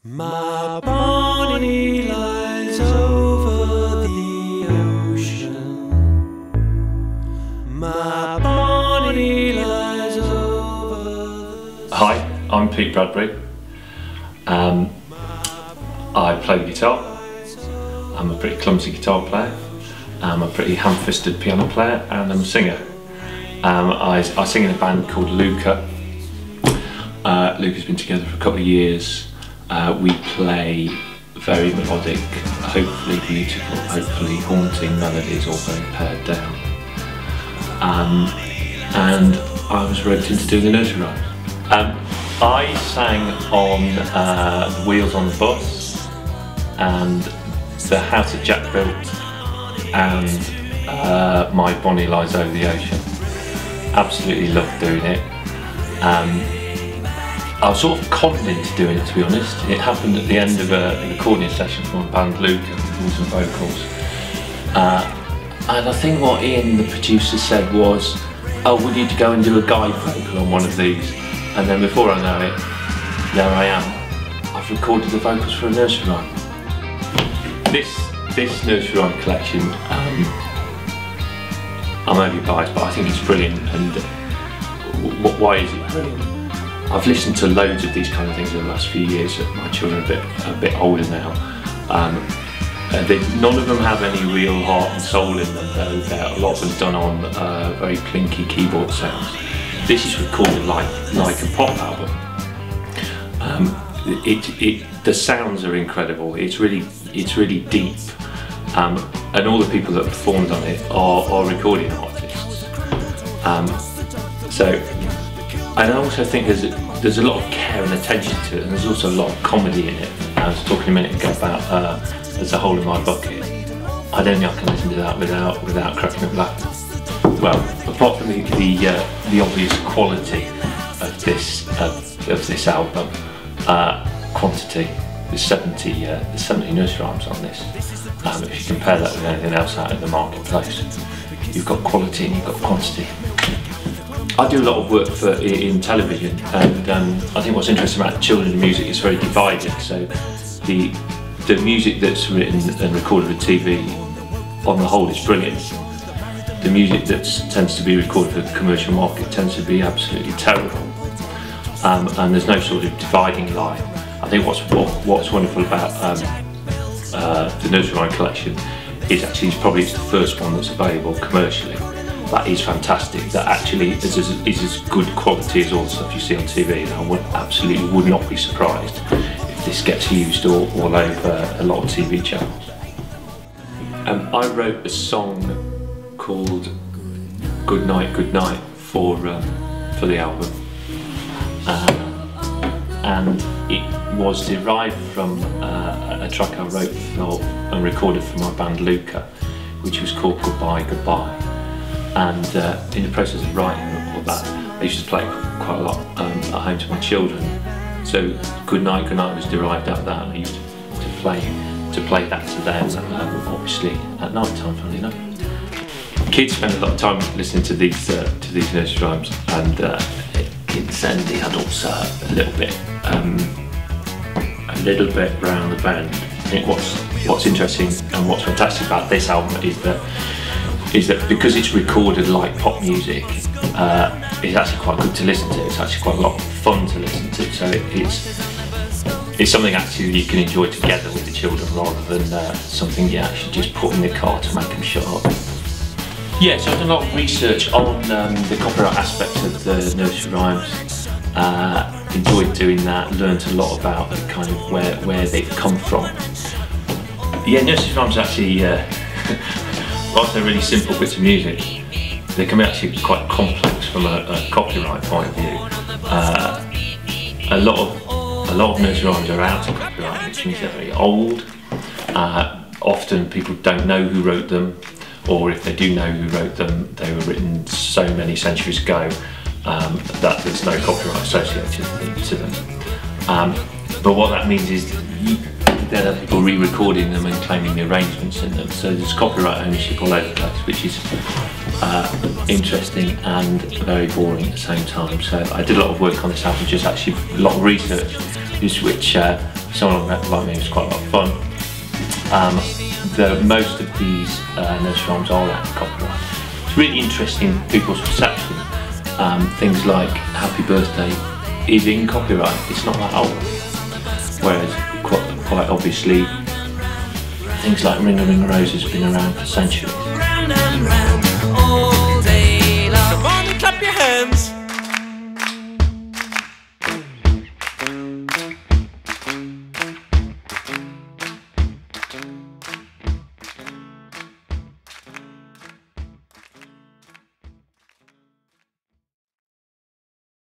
My Bonnie lies over the ocean. My Bonnie lies over the... Hi, I'm Pete Bradbury. I play guitar. I'm a pretty clumsy guitar player. I'm a pretty ham-fisted piano player, and I'm a singer. I sing in a band called Luca. Luca's been together for a couple of years. We play very melodic, hopefully beautiful, hopefully haunting melodies, all very pared down. And I was roped into doing the nursery rhymes. I sang on The Wheels on the Bus and The House that Jack Built and My Bonnie Lies Over the Ocean. Absolutely loved doing it. I was sort of conned into doing it, to be honest. It happened at the end of a recording session from my band Luca, with some vocals. And I think what Ian, the producer, said was, "Oh, we need to go and do a guide vocal on one of these." And then before I know it, there I am. I've recorded the vocals for a nursery rhyme. This nursery rhyme collection, I'm only biased, but I think it's brilliant. And why is it brilliant? I've listened to loads of these kind of things in the last few years. My children are a bit older now. None of them have any real heart and soul in them. A lot of them done on very plinky keyboard sounds. This is recorded like a pop album. The sounds are incredible. It's really deep, and all the people that performed on it are recording artists. And I also think there's a lot of care and attention to it, and there's also a lot of comedy in it. I was talking a minute ago about There's a Hole in My Bucket. I don't think I can listen to that without cracking up laughing. Well, apart from the obvious quality of this album, quantity. There's 70 nursery rhymes on this. If you compare that with anything else out in the marketplace, you've got quality and you've got quantity. I do a lot of work in television, and I think what's interesting about children's music is very divided. So the music that's written and recorded for TV, on the whole, is brilliant. The music that tends to be recorded for the commercial market tends to be absolutely terrible, and there's no sort of dividing line. I think what's wonderful about the Nursery Rhyme Collection is actually it's the first one that's available commercially. That is fantastic. That actually is as good quality as all the stuff you see on TV. And I absolutely would not be surprised if this gets used all over a lot of TV channels. I wrote a song called Good Night, Good Night for the album, and it was derived from a track I wrote and recorded for my band Luca, which was called Goodbye, Goodbye. And in the process of writing all that, I used to play quite a lot at home to my children. So Good Night, Good Night was derived out of that, and I used to play that to them, obviously at night time, funnily enough. Kids spend a lot of time listening to these nursery rhymes, and kids and the adults are a little bit round the bend. I think what's interesting and what's fantastic about this album is that because it's recorded like pop music, it's actually quite good to listen to. It's actually quite a lot of fun to listen to. So it's something actually you can enjoy together with the children, rather than something you actually just put in the car to make them shut up. Yeah, so I've done a lot of research on the copyright aspect of the nursery rhymes. Enjoyed doing that. Learned a lot about kind of where they've come from. Yeah, nursery rhymes actually. Whilst they're really simple bits of music, they can be actually quite complex from a copyright point of view. A lot of nursery rhymes are out of copyright, which means they're very old. Often people don't know who wrote them, or if they do know who wrote them, they were written so many centuries ago that there's no copyright associated to them. But what that means is there are people re-recording them and claiming the arrangements in them, so there's copyright ownership all over the place, which is interesting and very boring at the same time. So I did a lot of work on this album, just actually a lot of research, which someone like me, it's quite a lot of fun. Most of these nursery rhymes are out of copyright. It's really interesting people's perception. Things like Happy Birthday is in copyright, it's not that old. Whereas quite obviously things like Ring a Ring a Rose has been around for centuries. Round and round.